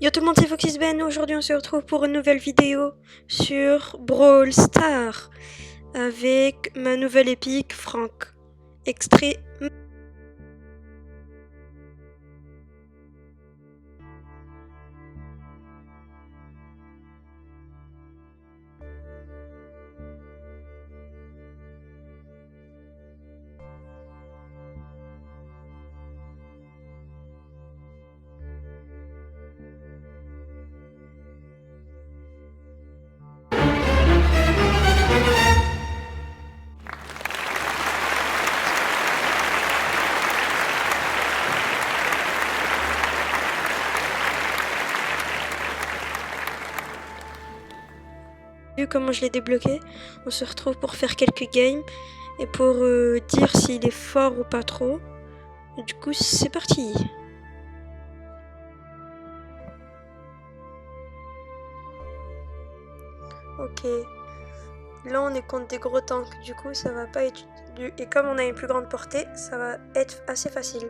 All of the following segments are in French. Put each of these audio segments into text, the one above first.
Yo tout le monde, c'est FoxysBen. Aujourd'hui, on se retrouve pour une nouvelle vidéo sur Brawl Stars avec ma nouvelle épique, Franck. Extrait. Vu comment je l'ai débloqué, on se retrouve pour faire quelques games et pour dire s'il est fort ou pas trop. Et du coup, c'est parti. Ok. Là, on est contre des gros tanks, du coup, ça va pas être... Et comme on a une plus grande portée, ça va être assez facile.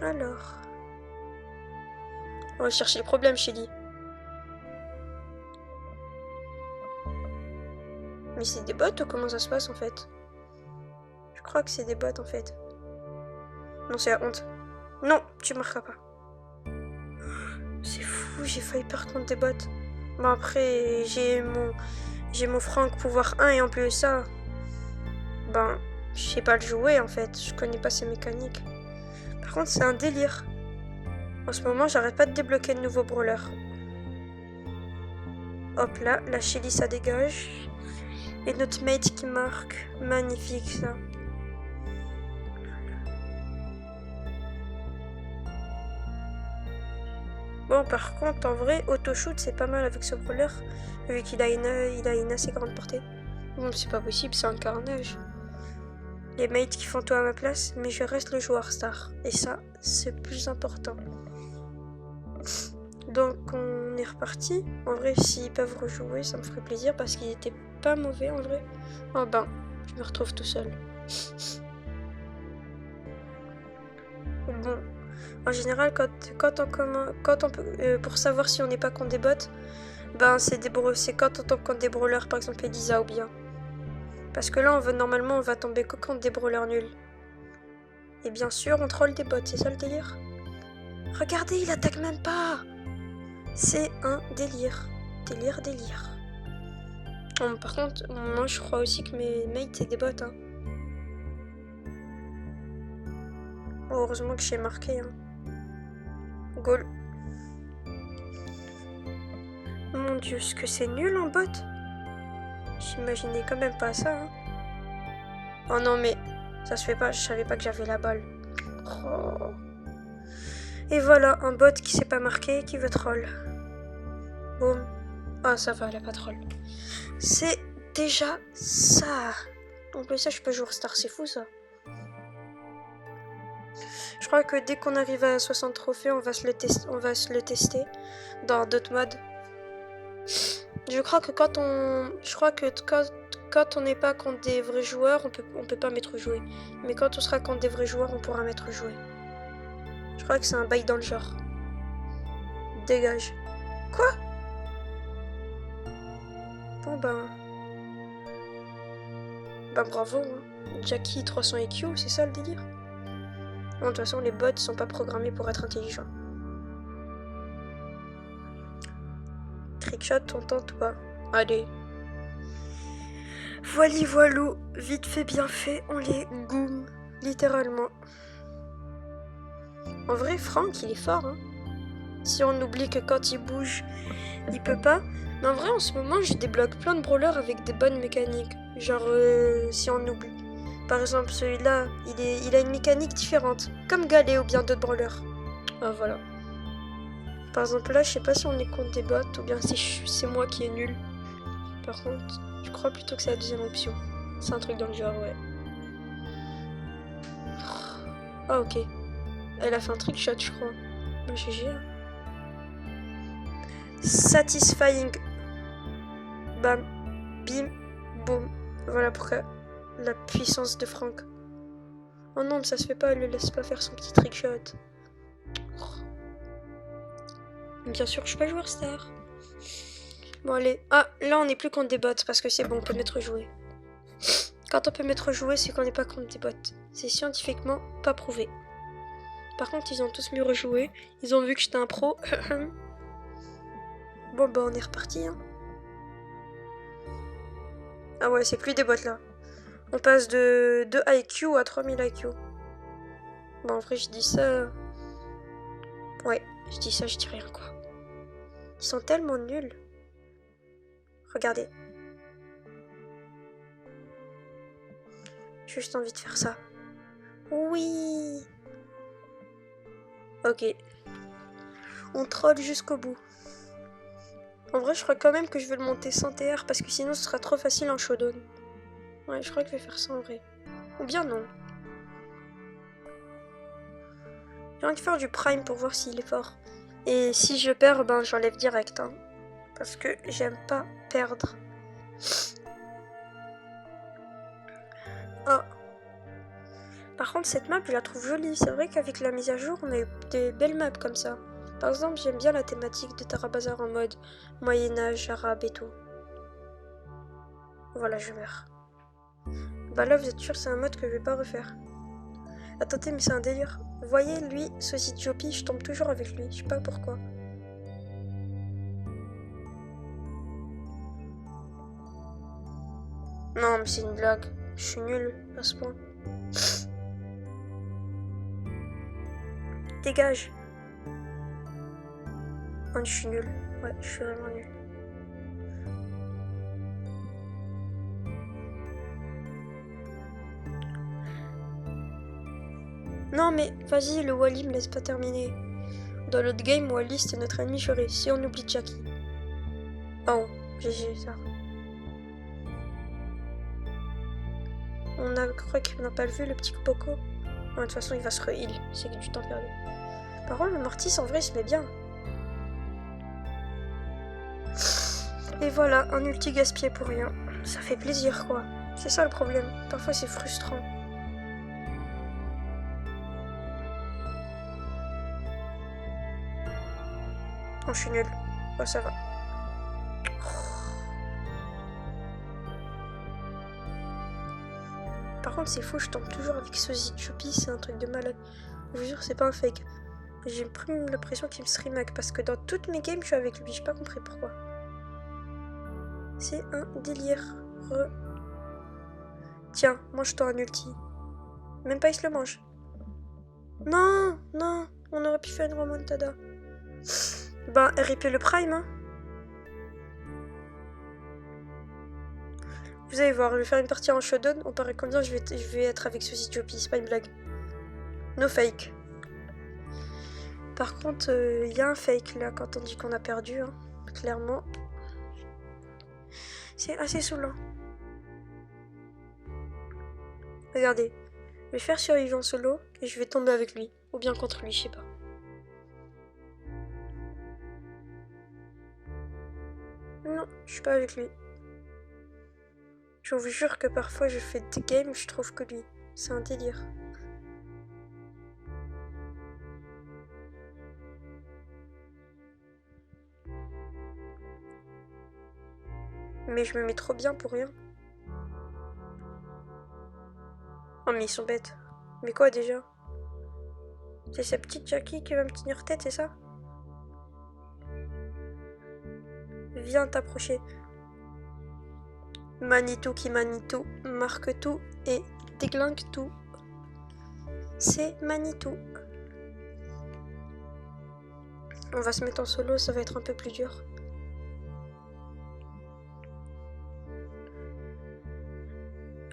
Alors... On va chercher le problème, Shelly. Mais c'est des bots ou comment ça se passe, en fait? Je crois que c'est des bots, en fait. Non, c'est la honte. Non, tu marqueras pas. C'est fou, j'ai failli perdre contre des bots. Bon, après, j'ai mon Franck pouvoir 1 et en plus ça... Ben, je sais pas le jouer, en fait. Je connais pas ses mécaniques. Par contre, c'est un délire. En ce moment, j'arrête pas de débloquer de nouveaux brawlers. Hop là, la Shelly, ça dégage. Et notre mate qui marque. Magnifique, ça. Bon, par contre, en vrai, auto-shoot, c'est pas mal avec ce brawler. Vu qu'il a une assez grande portée. Bon, c'est pas possible, c'est un carnage. Les mates qui font tout à ma place, mais je reste le joueur star. Et ça, c'est plus important. Donc, on est reparti. En vrai, s'ils peuvent rejouer, ça me ferait plaisir parce qu'il était pas mauvais en vrai. Oh ben, je me retrouve tout seul. Bon, en général, quand on peut, pour savoir si on n'est pas contre des bots, ben c'est quand on tombe contre des brawlers, par exemple Elisa ou bien. Parce que là, normalement, on va tomber que contre des brawlers nuls. Et bien sûr, on troll des bots, c'est ça le délire? Regardez, il attaque même pas! C'est un délire. Délire. Bon, par contre, moi je crois aussi que mes mates c'est des bots. Hein. Oh, heureusement que j'ai marqué. Hein. Goal. Mon dieu, ce que c'est nul en bot. J'imaginais quand même pas ça. Hein. Oh non, mais ça se fait pas. Je savais pas que j'avais la balle. Oh. Et voilà, un bot qui s'est pas marqué, qui veut troll. Boum. Ah, ça va, elle a pas troll. C'est déjà ça. En plus, ça, je peux jouer star, c'est fou ça. Je crois que dès qu'on arrive à 60 trophées, on va se le tester dans d'autres modes. Je crois que quand on n'est pas contre des vrais joueurs, on peut pas mettre jouer. Mais quand on sera contre des vrais joueurs, on pourra mettre jouer. Je crois que c'est un bail dans le genre. Dégage. Quoi? Bon ben bravo. Hein. Jackie 300 EQ, c'est ça le délire? Bon, de toute façon, les bots sont pas programmés pour être intelligents. Trickshot, on tente ou pas? Allez. Voilou, vite fait, bien fait, on les goum, littéralement. En vrai, Franck, il est fort, hein. Si on oublie que quand il bouge, il peut pas. Mais en vrai, en ce moment, je débloque plein de brawlers avec des bonnes mécaniques. Genre, si on oublie. Par exemple, celui-là, il a une mécanique différente. Comme Galet ou bien d'autres brawlers. Ah, voilà. Par exemple, là, je sais pas si on est contre des bots ou bien si c'est moi qui est nul. Par contre, je crois plutôt que c'est la deuxième option. C'est un truc dans le genre, ouais. Ah, ok. Elle a fait un trick shot, je crois. Mais GG. Satisfying. Bam. Bim. Boum. Voilà pourquoi la puissance de Franck. Oh non, mais ça se fait pas, elle le laisse pas faire son petit trick shot. Bien sûr, je suis pas joueur star. Bon, allez. Ah, là, on n'est plus contre des bots parce que c'est bon, on peut mettre jouer. Quand on peut mettre jouer, c'est qu'on n'est pas contre des bots. C'est scientifiquement pas prouvé. Par contre, ils ont tous mis rejouer. Ils ont vu que j'étais un pro. Bon, bah, on est reparti. Hein. Ah ouais, c'est plus des bots là. On passe de 2 IQ à 3000 IQ. Bon, en vrai, je dis ça. Ouais, je dis ça, je dis rien quoi. Ils sont tellement nuls. Regardez. J'ai juste envie de faire ça. Oui. Ok. On troll jusqu'au bout. En vrai, je crois quand même que je vais le monter sans TR parce que sinon ce sera trop facile en showdown. Ouais, je crois que je vais faire ça en vrai. Ou bien non. J'ai envie de faire du prime pour voir s'il est fort. Et si je perds, ben j'enlève direct. Hein, parce que j'aime pas perdre. Oh. Par contre, cette map, je la trouve jolie. C'est vrai qu'avec la mise à jour, on a eu des belles maps comme ça. Par exemple, j'aime bien la thématique de Tarabazar en mode Moyen-Âge, arabe et tout. Voilà, je meurs. Bah là, vous êtes sûr, c'est un mode que je vais pas refaire. Attendez, mais c'est un délire. Vous voyez, lui, ce site Jopi, je tombe toujours avec lui. Je sais pas pourquoi. Non, mais c'est une blague. Je suis nulle à ce point. Dégage. Oh, je suis nulle. Ouais, je suis vraiment nulle. Non, mais vas-y, le Wally me laisse pas terminer. Dans l'autre game, Wally c'était notre ennemi juré. Si on oublie Jackie. Oh, GG, ça. On a cru qu'on n'a pas vu le petit Poco. De toute façon, il va se re-heal. C'est du temps perdu. Par contre, le Mortis, en vrai, il se met bien. Et voilà, un ulti gaspillé pour rien. Ça fait plaisir, quoi. C'est ça le problème. Parfois, c'est frustrant. Oh, je suis nulle. Oh, ça va. Par contre, c'est fou, je tombe toujours avec ce Chopi, c'est un truc de malade. Je vous jure, c'est pas un fake. J'ai pris l'impression qu'il me streamac parce que dans toutes mes games, je suis avec lui. J'ai pas compris pourquoi. C'est un délire. Tiens, mange-toi un ulti. Même pas il se le mange. Non, non, on aurait pu faire une remontada. Ben, RIP le prime, hein. Vous allez voir, je vais faire une partie en showdown. On paraît combien je vais être avec ce Jopi, c'est pas une blague. No fake. Par contre, il y a un fake là quand on dit qu'on a perdu, hein. Clairement. C'est assez saoulant. Regardez, je vais faire survivant solo et je vais tomber avec lui. Ou bien contre lui, je sais pas. Non, je suis pas avec lui. Je vous jure que parfois je fais des games, je trouve que lui. C'est un délire. Mais je me mets trop bien pour rien. Oh mais ils sont bêtes. Mais quoi déjà? C'est sa petite Jackie qui va me tenir tête, c'est ça? Viens t'approcher. Manitou qui Manitou marque tout et déglingue tout. C'est Manitou. On va se mettre en solo, ça va être un peu plus dur.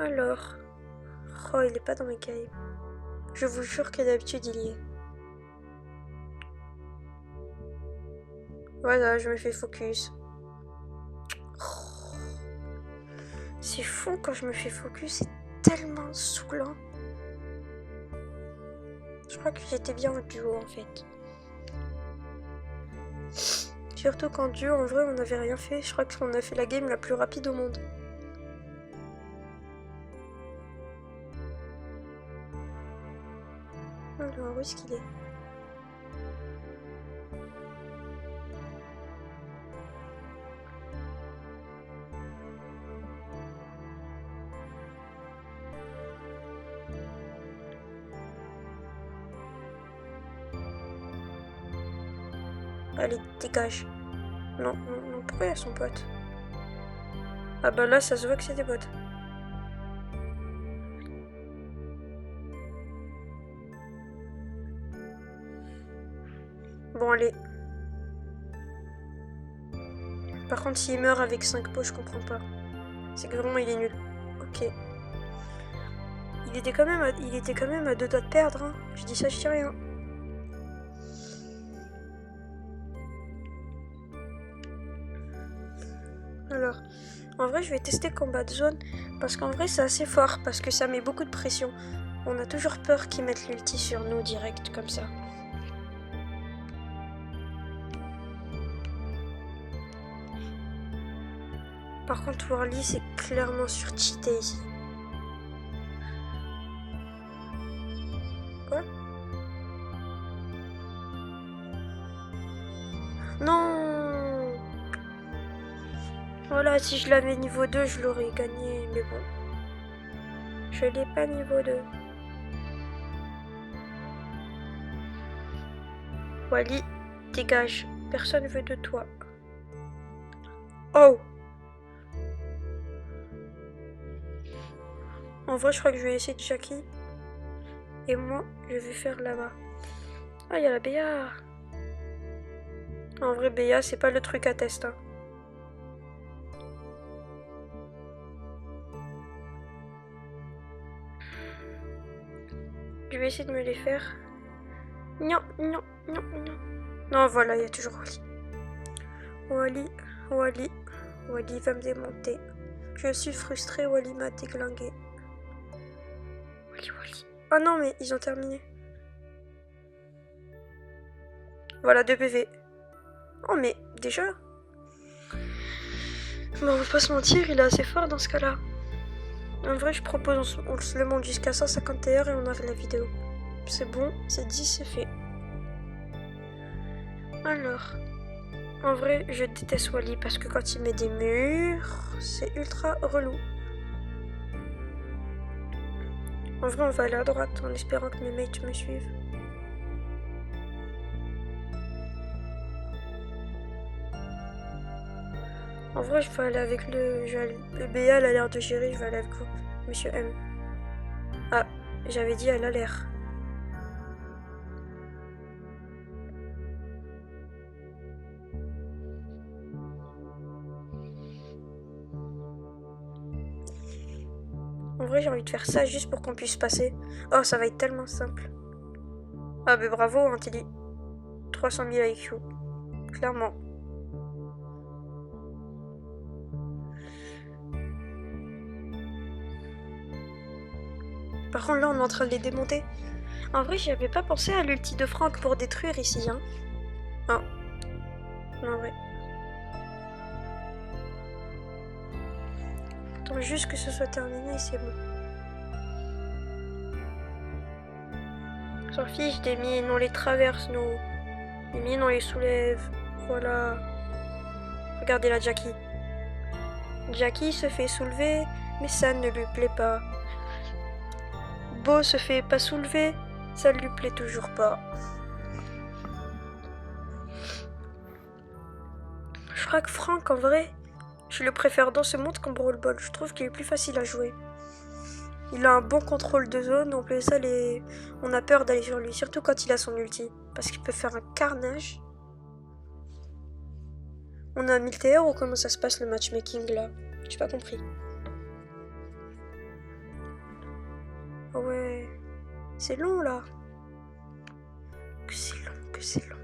Alors... Oh, il est pas dans mes games. Je vous jure que d'habitude il y est. Voilà, je me fais focus. Oh. C'est fou quand je me fais focus, c'est tellement saoulant. Je crois que j'étais bien en duo en fait. Surtout qu'en duo, en vrai, on n'avait rien fait. Je crois qu'on a fait la game la plus rapide au monde. Alors, où est-ce qu'il est? Allez, dégage. Non, non, non, pourquoi il y a son pote? Ah bah là, ça se voit que c'est des bots. Bon, allez. Par contre, s'il meurt avec 5 pots, je comprends pas. C'est que vraiment, il est nul. Ok. Il était quand même à 2 doigts de perdre. Hein. Je dis ça, je dis rien. Alors, en vrai, je vais tester combat de zone. Parce qu'en vrai, c'est assez fort. Parce que ça met beaucoup de pression. On a toujours peur qu'ils mettent l'ulti sur nous direct, comme ça. Par contre, Warly, c'est clairement surcheaté ici. Quoi? Non! Voilà, si je l'avais niveau 2, je l'aurais gagné. Mais bon. Je l'ai pas niveau 2. Wally, dégage. Personne veut de toi. Oh! En vrai, je crois que je vais essayer de Jackie. Et moi, je vais faire là-bas. Ah, il y a la Béa. En vrai, Béa, c'est pas le truc à test. Hein. Je vais essayer de me les faire. Non, non, non, non. Non, voilà, il y a toujours Wally. Wally va me démonter. Je suis frustrée, Wally m'a déglingué. Wally. Oh non, mais ils ont terminé. Voilà, 2 PV. Oh, mais déjà. Mais on va pas se mentir, il est assez fort dans ce cas-là. En vrai, je propose, on se le monte jusqu'à 151 et on arrête la vidéo. C'est bon, c'est dit, c'est fait. Alors, en vrai, je déteste Wally parce que quand il met des murs, c'est ultra relou. En vrai, on va aller à droite en espérant que mes mates me suivent. En vrai, je vais aller avec le BA, elle a l'air de gérer, je vais aller avec vous, Monsieur M. Ah, j'avais dit elle a l'air. En vrai, j'ai envie de faire ça juste pour qu'on puisse passer. Oh, ça va être tellement simple. Ah, ben bravo, Antilly. 300 000 IQ. Clairement. Par contre, là, on est en train de les démonter. En vrai, j'y avais pas pensé à l'ulti de Franck pour détruire ici, hein. Ah. Non, en vrai. Attends juste que ce soit terminé, c'est bon. On s'en fiche des mines, on les traverse, nous. Les mines, on les soulève. Voilà. Regardez la Jackie. Jackie se fait soulever, mais ça ne lui plaît pas. Beau se fait pas soulever, ça ne lui plaît toujours pas. Je crois que Franck, en vrai, je le préfère dans ce monde qu'en Brawl Ball. Je trouve qu'il est plus facile à jouer. Il a un bon contrôle de zone, en plus ça, on a peur d'aller sur lui, surtout quand il a son ulti. Parce qu'il peut faire un carnage. On a 1000 TR ou comment ça se passe le matchmaking là? J'ai pas compris. Oh ouais. C'est long là. Que c'est long.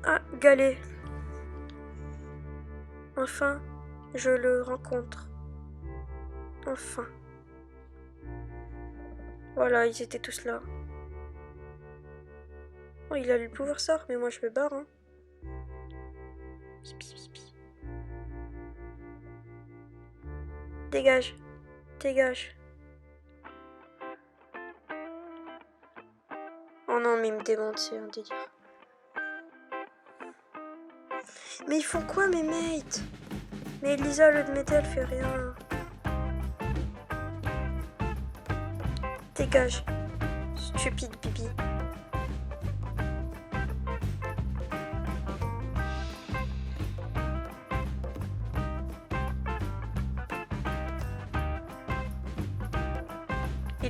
Ah, Galet. Enfin, je le rencontre. Enfin. Voilà, ils étaient tous là. Oh, il a le pouvoir sort, mais moi je me barre. Hein. Dégage. Dégage. Oh non, mais il me démonte, c'est un délire. Mais ils font quoi, mes mates? Mais Elisa, le de métal, fait rien. Dégage. Stupide bibi.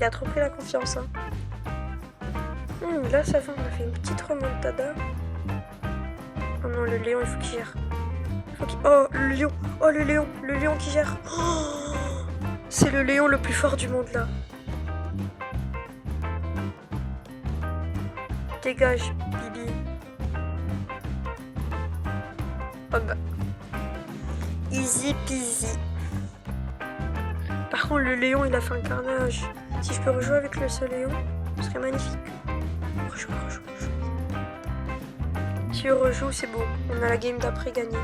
il a trop pris la confiance. Hein. Là, ça va, on a fait une petite remontada. Oh non, le Léon, il faut qu'il gère. Oh, le lion. Oh, le lion qui gère. Oh, c'est le Léon le plus fort du monde, là. Dégage, Bibi. Oh bah. Easy peasy. Par contre, le Léon, il a fait un carnage. Si je peux rejouer avec le seul Léon, ce serait magnifique. Rejoue. Si on rejoue, c'est beau. On a la game d'après gagnée.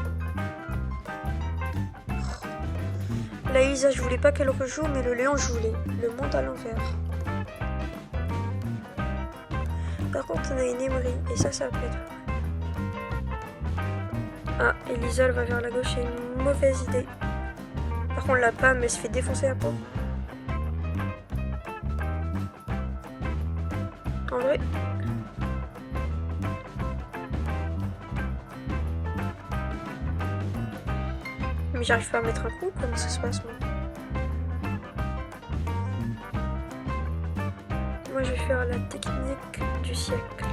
La Isa, je voulais pas qu'elle rejoue, mais le Léon, je voulais. Le monde à l'envers. Par contre, on a une Emery, et ça va pas être. Ah, Elisa, elle va vers la gauche, c'est une mauvaise idée. Par contre, la Pam, elle se fait défoncer la peau. En vrai. Mais j'arrive pas à mettre un coup, comment ça se passe, moi? Moi, je vais faire la technique du siècle.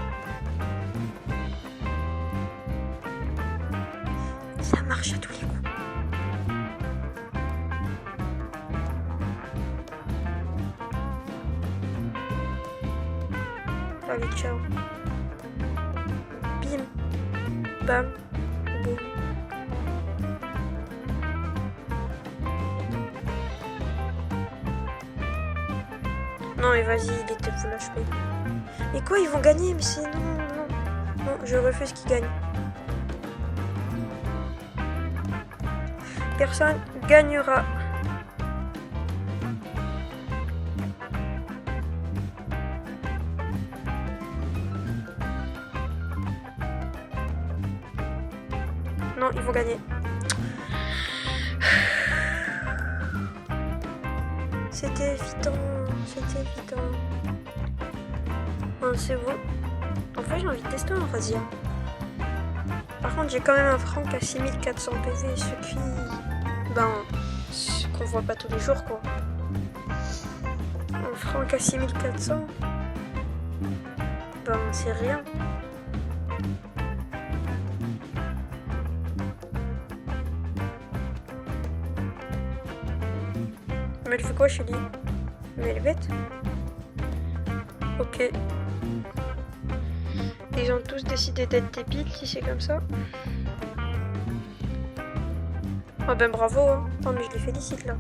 Ça marche à tous les coups. Allez, ciao. Bim. Bam. Boum. Non mais vas-y, il était full HP. Mais quoi, ils vont gagner? Mais c'est... Non, je refuse qu'ils gagnent. Personne gagnera. Non, ils vont gagner. C'était évident. Oh, c'est bon. En fait, j'ai envie de tester un Razia. Par contre, j'ai quand même un Franck à 6400 PV, ce qui... ce qu'on voit pas tous les jours, quoi. Un Franck à 6400, c'est rien. Mais elle fait quoi, Shelly? Mais elle est bête. Ok. Ils ont tous décidé d'être débiles si c'est comme ça. Ah ben bravo, hein. Oh mais je les félicite là.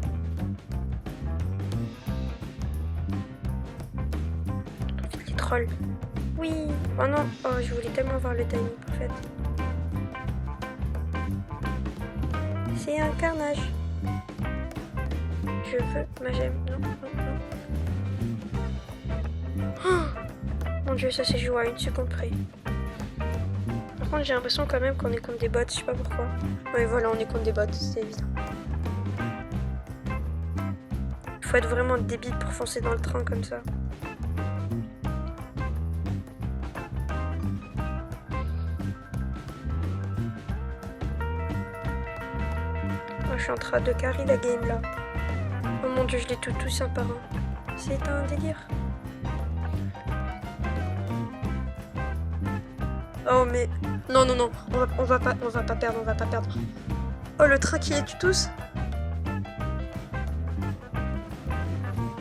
Les trolls. Oui. Oh non, oh je voulais tellement voir le timing parfait. C'est un carnage. Je veux ma gemme. Non. Oh mon dieu, ça s'est joué à une seconde près. Par contre, j'ai l'impression quand même qu'on est contre des bots, je sais pas pourquoi. Ouais, voilà, on est contre des bots, c'est évident. Il faut être vraiment débile pour foncer dans le train comme ça. Moi, je suis en train de carry la game là. Oh mon dieu, je les tue tous un par un. C'est un délire. Oh mais... Non, on va pas perdre. Oh, le train qui les tue tous.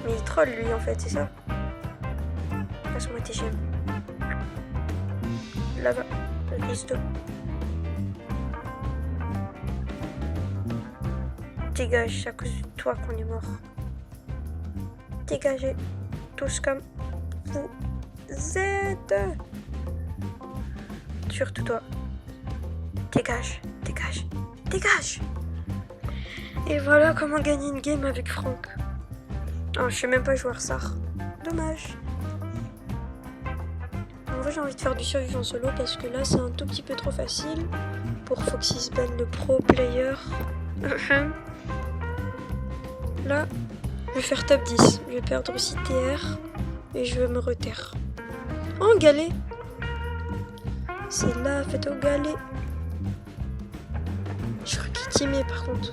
Mais il troll lui en fait, c'est ça? Passe-moi tes gemmes. Là-bas, Risto. Dégage, c'est à cause de toi qu'on est mort. Dégagez, tous comme vous êtes. Surtout toi. Dégage. Et voilà comment gagner une game avec Franck. Oh, je sais même pas jouer à Sar. Dommage. En vrai, j'ai envie de faire du survivant solo parce que là, c'est un tout petit peu trop facile pour Foxy's Ben, le pro player. Là, je vais faire top 10. Je vais perdre aussi TR et je vais me retaire. Oh, galet. C'est la fête au galet. Je crois qu'il est timé par contre.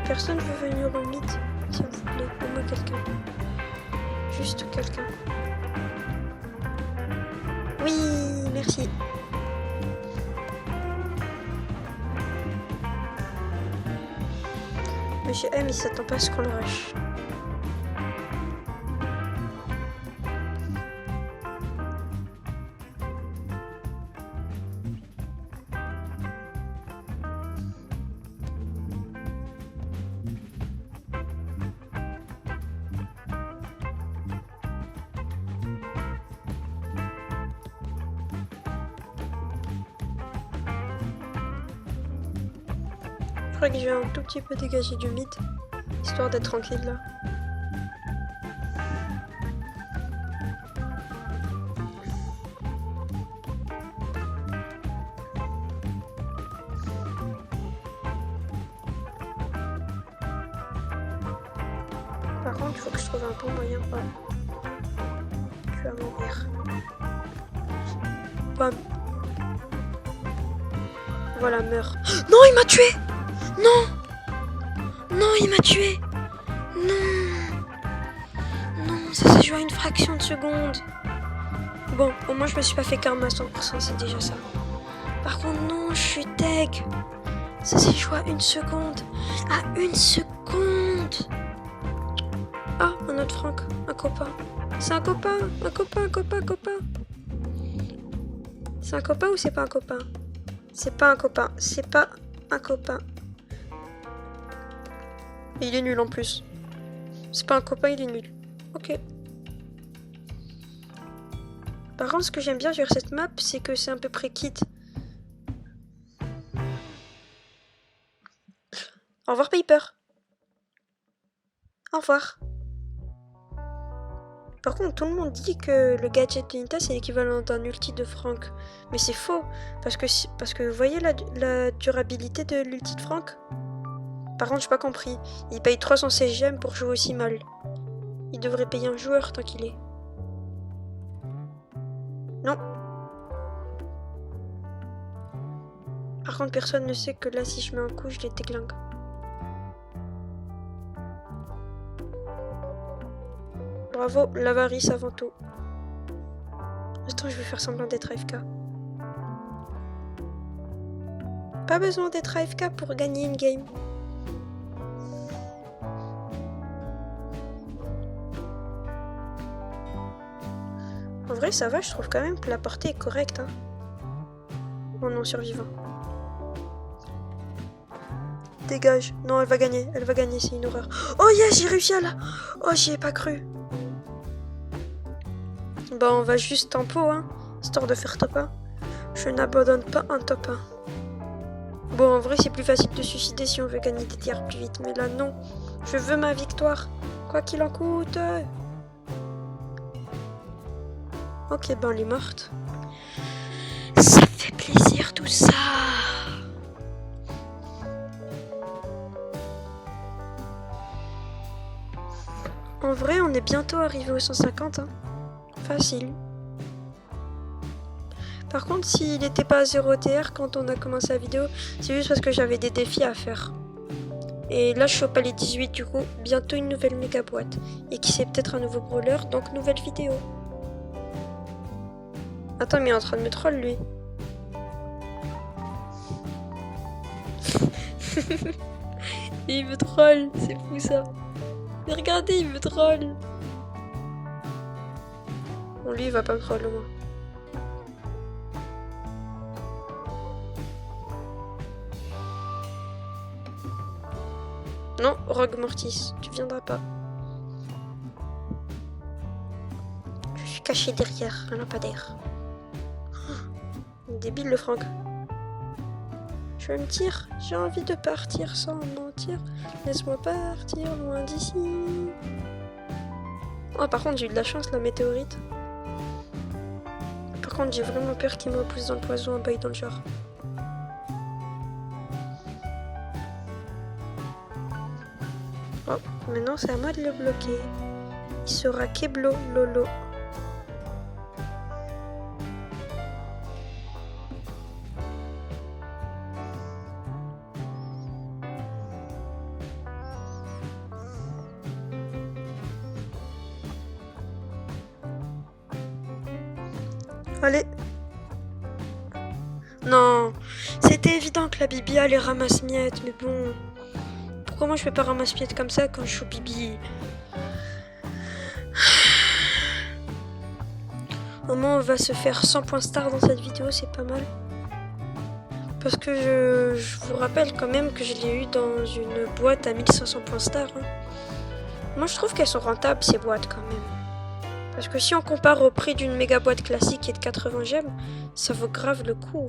Personne veut venir au mythe, s'il vous plaît. Au moins quelqu'un. Juste quelqu'un. Oui, merci. Monsieur M, il s'attend pas à ce qu'on le rush. Je crois que je vais un tout petit peu dégager du mythe, histoire d'être tranquille là. Par contre, il faut que je trouve un bon moyen. Oh. Tu vas mourir. Bam. Voilà, meurs. Non, il m'a tué! Non! Non, il m'a tué! Non! Non, ça s'est joué à une fraction de seconde. Bon, au moins je me suis pas fait karma à 100%, c'est déjà ça. Par contre, non, je suis deg. Ça s'est joué à 1 seconde. À 1 seconde! Ah, un autre Franck, un copain. C'est un copain, un copain, un copain, un copain. C'est un copain ou c'est pas un copain? C'est pas un copain, c'est pas un copain. Et il est nul en plus. C'est pas un copain, il est nul. Ok. Par contre, ce que j'aime bien sur cette map, c'est que c'est à peu près kit. Au revoir Piper. Au revoir. Par contre, tout le monde dit que le gadget de Nita c'est l'équivalent d'un ulti de Franck. Mais c'est faux. Parce que vous voyez la durabilité de l'ulti de Franck? Par contre, j'ai pas compris. Il paye 316 gemmes pour jouer aussi mal. Il devrait payer un joueur tant qu'il est. Non. Par contre, personne ne sait que là, si je mets un coup, je les déglingue. Bravo, l'avarice avant tout. Attends, je vais faire semblant d'être AFK. Pas besoin d'être AFK pour gagner une game. En vrai, ça va, je trouve quand même que la portée est correcte. Hein. Oh non, survivant. Dégage. Non, elle va gagner, c'est une horreur. Oh yes, j'ai réussi à la... Oh, j'y ai pas cru. Bon, on va juste tempo, hein, histoire de faire top 1. Je n'abandonne pas un top 1. Bon, en vrai, c'est plus facile de suicider si on veut gagner des tiers plus vite. Mais là, non. Je veux ma victoire. Quoi qu'il en coûte. Ok, ben, elle est morte. Ça fait plaisir, tout ça. En vrai, on est bientôt arrivé aux 150, hein. Facile. Par contre, s'il n'était pas à 0 TR quand on a commencé la vidéo, c'est juste parce que j'avais des défis à faire. Et là, je suis au palier 18, du coup, bientôt une nouvelle méga boîte. Et qui sait, peut-être un nouveau brawler, donc nouvelle vidéo. Attends, mais il est en train de me troll, lui. Il me troll, c'est fou ça. Mais regardez, il me troll. Bon, lui, il va pas me troll au moins. Non, Rogue Mortis, tu viendras pas. Je suis caché derrière un lampadaire. Débile le Franck. Je me tire, j'ai envie de partir sans mentir. Laisse-moi partir loin d'ici. Oh, par contre, j'ai eu de la chance, la météorite. Par contre, j'ai vraiment peur qu'il me repousse dans le poison, un bail dans le genre. Oh, maintenant c'est à moi de le bloquer. Il sera Keblo Lolo. Allez. Non, c'était évident que la Bibi allait ramasse-miettes, mais bon. Pourquoi moi je peux pas ramasse-miettes comme ça quand je suis Bibi? Au moins on va se faire 100 points star dans cette vidéo, c'est pas mal. Parce que je vous rappelle quand même que je l'ai eu dans une boîte à 1500 points star. Hein. Moi je trouve qu'elles sont rentables ces boîtes quand même. Parce que si on compare au prix d'une méga boîte classique qui est de 80 gemmes, ça vaut grave le coup.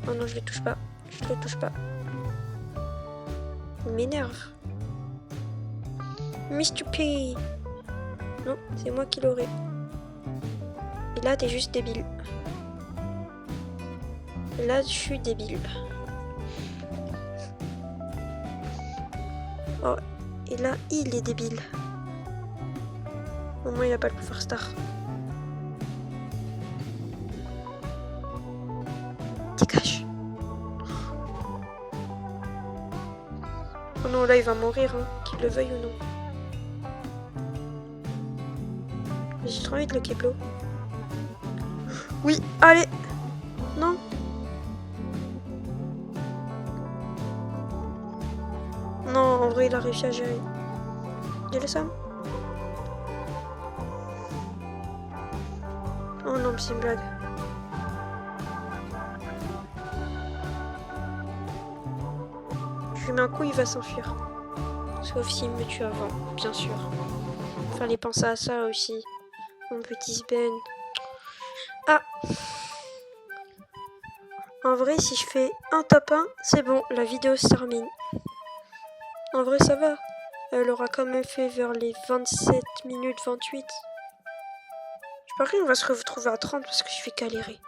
Oh non, je le touche pas. Je le touche pas. Il m'énerve. Mr. P. Non, c'est moi qui l'aurai. Et là, t'es juste débile. Et là, je suis débile. Oh, et là, il est débile. Au moins, il a pas le pouvoir star. Dégage. Oh non, là, il va mourir, hein, qu'il le veuille ou non. J'ai trop envie de le Keblo. Oui, allez. Non. Non, en vrai, il a réussi à gérer. J'ai le Sam. Oh non, c'est une blague. Je lui mets un coup, il va s'enfuir. Sauf s'il me tue avant, bien sûr. Fallait penser à ça aussi. Mon petit Sven. Ah! En vrai, si je fais un top 1, c'est bon, la vidéo se termine. En vrai, ça va. Elle aura quand même fait vers les 27 minutes 28. Je parie qu'on va se retrouver à 30 parce que je vais galérer.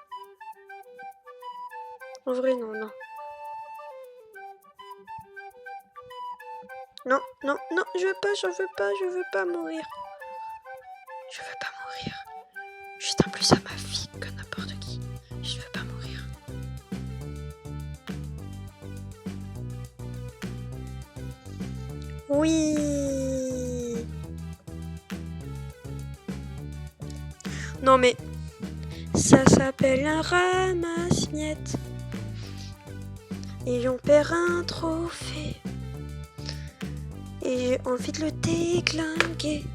En vrai, non, non. Non, non, non, je veux pas, je veux pas mourir. Je veux pas mourir. Juste un plus à ma vie que n'importe qui. Je veux pas mourir. Oui. Non mais ça s'appelle un ramasse-miettes. Et on perd un trophée. Et j'ai envie de le déglinguer.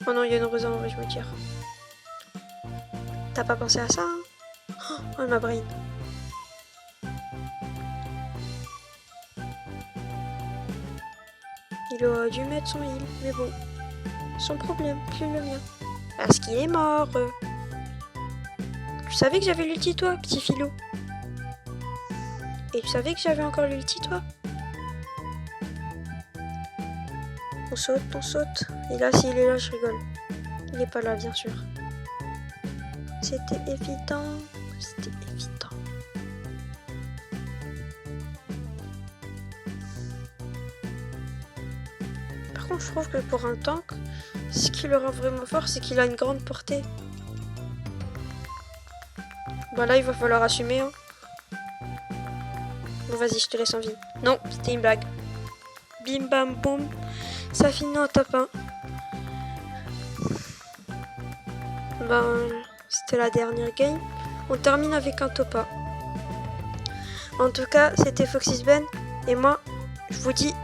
Oh non, il y a une rose en vrai, je me tire. T'as pas pensé à ça, hein? Oh, ma brain. Il aurait dû mettre son heal, mais bon. Son problème, plus le mien. Parce qu'il est mort. Tu savais que j'avais l'ulti, toi, petit filou? Et tu savais que j'avais encore l'ulti, toi? On saute, on saute. Et là, s'il est là, je rigole. Il est pas là, bien sûr. C'était évident. C'était évident. Par contre, je trouve que pour un tank, ce qui le rend vraiment fort, c'est qu'il a une grande portée. Bon, là, il va falloir assumer. Hein. Bon, vas-y, je te laisse en vie. Non, c'était une blague. Bim, bam, boum. Ça finit en top 1. Ben, c'était la dernière game. On termine avec un top 1. En tout cas, c'était Foxy Ben. Et moi, je vous dis